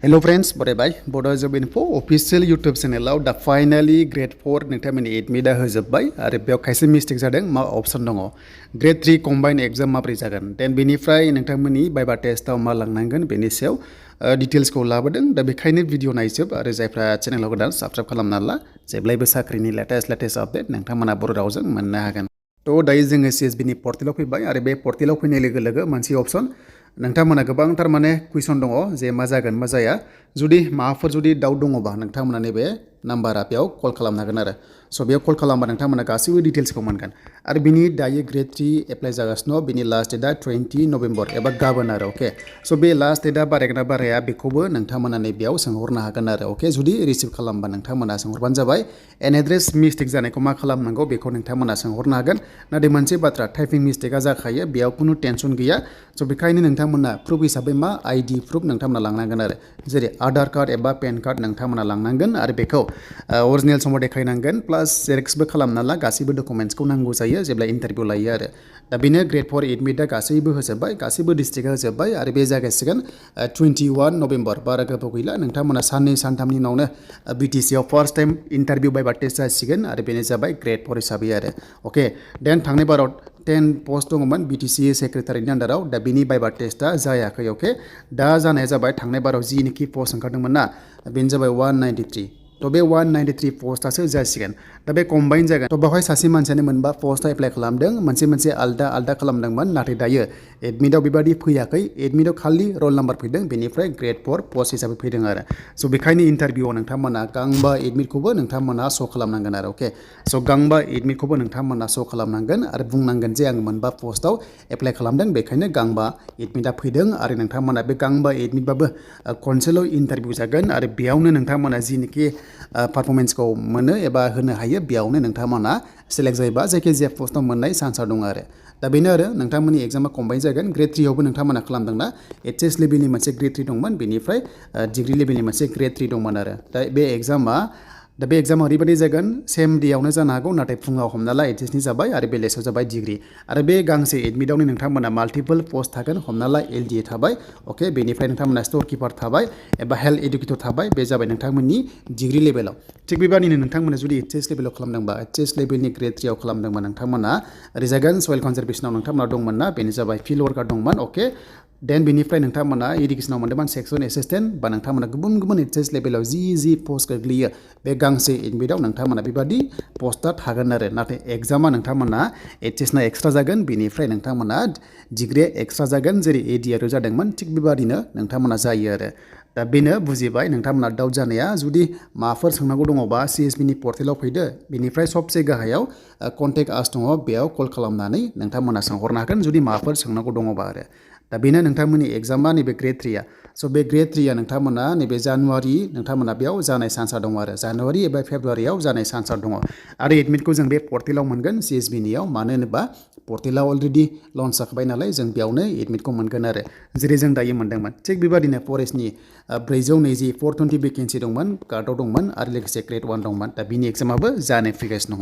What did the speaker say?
Hello friends, bye Bodo job info official YouTube channel दा finally grade 4 नोंथांमोननि एडमिटा होजोबबाय आरो बेयाव खायसे मिस्टेक जादों मा अपशन दङ grade 3 combine exam माब्रै जागोन देन बेनिफ्राय नोंथांमोननि भाइभा टेस्टआव मा लांनांगोन बेनि सायाव डिटेल्सखौ लाबोदों दा बेखायनो भिडिअ नायजोब आरो जायफ्रा चेनेलाव गोदान साबस्क्राइब खालामना ला जेब्लायबो साख्रिनि लेटेस्ट आपडेट नोंथांमोना बर' रावजों मोननो हागोन थ' दायो जोङो CSB नि पर्टेलाव फैबाय आरो बे पर्टेलाव फैनाय लोगो लोगो मोनसे अपशन नोंथांमोना गोबांथार माने कुइसन दङ जे मा जागोन मा जाया जुदि माबाफोर जुदि डाउट दङबा नोंथांमोना नैबे नाम्बारा बेयाव कल खालामनो हागोन आरो स' बेयाव कल खालामबा नोंथांमोना गासैबो डिटेल्सखौ मोनगोन आरो बिनि दायो ग्रेड 3 एप्लाइ जागासिनो बिनि लास्ट डेटआ 20 नभेम्बर एबा गाबोन आरो अके स' बे लास्ट डेटआ बारायगोना बाराया बेखौबो नोंथांमोना नैबेयाव सोंहरनो हागोन आरो अके जुदि रिसिभ खालामबा नोंथांमोना सोंहरबानो जाबाय एन एड्रेस मिस्टेक जानायखौ मा खालामनांगौ बेखौ नोंथांमोना सोंहरनो हागोन नाथाय मोनसे बाथ्रा टाइपिं मिस्टेकआ जाखायो बेयाव खुनु टेनसन गैया स' बेखायनो नोंथांमोना प्रुफ हिसाबै मा आइडि प्रुफ नोंथांमोना लांनांगोन आरो जेरै आधार कार्ड एबा पेन कार्ड नोंथांमोना लांनांगोन आरो बेखौ अरिजिनेल समाव देखायनांगोन प्लास जेरेक्सबो खालामना ला गासैबो डकुमेन्ट्सखौ नांगौ जायो जेब्ला इन्टारभिउ लायो आरो दा बेनो ग्रेड 4 एडमिटआ गासैबो होजोबबाय गासैबो डिस्ट्रिक्टआ होजोबबाय आरो बे जागायसिगोन 21 नभेम्बर बारा गोबाव गैला नोंथांमोना साननै सानथामनि उनावनो BTC आव first time interview viva test जासिगोन आरो बेनो जाबाय ग्रेड 4 हिसाबै आरो अके देन थांनाय बाराव 10 पस्ट दङमोन BTC सेक्रेटारिनि आन्डाराव दा बिनि भाइभा टेस्टआ जायाखै अके दा जानाया जाबाय थांनाय बाराव जिनिखि पस्ट ओंखारदोंमोन ना बेनो जाबाय 193 थ' बे 193 पस्टआसो जासिगोन दा बे कम्बाइन जागोन थ' बेवहाय सासे मानसियानो मोनबा पस्टआव एप्लाइ खालामदों मोनसे आलदा खालामदोंमोन नाथाय दायो एडमिटआव बेबादि फैयाखै एडमिटआव खालि रल नाम्बार फैदों बेनिफ्राय ग्रेड 4 पस्ट हिसाबै फैदों आरो स' बेखायनो इन्टारभिउआव नोंथांमोना गांबा एडमिटखौबो नोंथांमोना श' खालामनांगोन आरो अके स' गांबा एडमिटखौबो नोंथांमोना श' खालामनांगोन आरो बुंनांगोन जे आं मोनबा पस्टआव एप्लाइ खालामदों बेखायनो गांबा एडमिटआ फैदों आरो नोंथांमोना बे गांबा एडमिटबाबो खनसेल' इन्टारभिउ जागोन आरो बेयावनो नोंथांमोना जिनिखि पारफरमेन्सखौ मोनो एबा होनो हायो बेयावनो नोंथांमोना सेलेक्ट जायोबा जायखिजाया पस्टआव मोननाय चान्सआ दं आरो दा बेनो आरो नोंथांमोननि एग्जामा कम्बाइन जागोन ग्रेड 3 आवबो नोंथांमोना खालामदोंना HS लेभेलनि मोनसे ग्रेड 3 दंमोन बेनिफ्राय डिग्री लेभेलनि मोनसे ग्रेड 3 दंमोन आरो दा बे एग्जामा ओरैबायदि जागोन सेम डेआवनो जानो हागौ नाथाय फुङाव हमना ला HSनि जाबाय आरो बेलासियाव जाबाय डिग्री आरो बे गांसे एडमिटआवनो नोंथांमोना माल्टिपल पस्ट थागोन हमना ला LDA थाबाय अके बेनिफ्राय नोंथांमोना स्ट'र किपार थाबाय एबा हेल्थ एडुकेटर थाबाय बे जाबाय नोंथांमोननि डिग्री लेभेलाव थिग बेबादिनो नोंथांमोना जुदि HS लेभेलाव खालामदोंबा HS लेभेलनि ग्रेड 3 आव खालामदोंबा नोंथांमोना ओरै जागोन सयल कनजारभेसनाव नोंथांमोना दंमोन ना बेनो जाबाय फिल्ड वर्कार दंमोन अके देन बेनिफ्राय नोंथांमोना इडुकेसनाव मोनदोंमोन सेक्सन एसिस्टेन्ट बा नोंथांमोना गुबुन HS लेभेलाव जि पस्ट गोग्लैयो बे गांसे एडमिटआव नोंथांमोना बेबादि पस्टआ थागोन आरो नाथाय एग्जामा नोंथांमोना HSना एक्सट्रा जागोन बेनिफ्राय नोंथांमोना डिग्रीया एक्सट्रा जागोन जेरै ADR जादोंमोन थिग बेबादिनो नोंथांमोना जायो आरो दा बेनो बुजिबाय नोंथांमोना डाउट जानाया जुदि माबाफोर सोंनांगौ दङबा CSB नि पर्टेलाव फैदो बेनिफ्राय सबसे गाहायाव कन्टेक्ट आस दङ बेयाव कल खालामनानै नोंथांमोना सोंहरनो हागोन जुदि माबाफोर सोंनांगौ दङबा आरो दा बेनो नोंथांमोननि एग्जामा नैबे ग्रेड 3आ स' बे ग्रेड 3आ नोंथांमोना नैबे जानुवारि नोंथांमोना बेयाव जानाय चान्सआ दङ आरो जानुवारि एबा फेब्रुवारियाव जानाय चान्सआ दङ आरो एडमिटखौ जों बे पर्टेलाव मोनगोन CSB नियाव मानो होनोबा पर्टेलाव अलरेडि लन्च जाखाबाय नालाय जों बेयावनो एडमिटखौ मोनगोन आरो जेरै जों दायो मोनदोंमोन थिग बेबादिनो फरेस्टनि 420 420 भेकेन्सि दंमोन कार्डआव दंमोन आरो लोगोसे ग्रेड 1 दंमोन दा बिनि एग्जामाबो जानो फैगासिनो दङ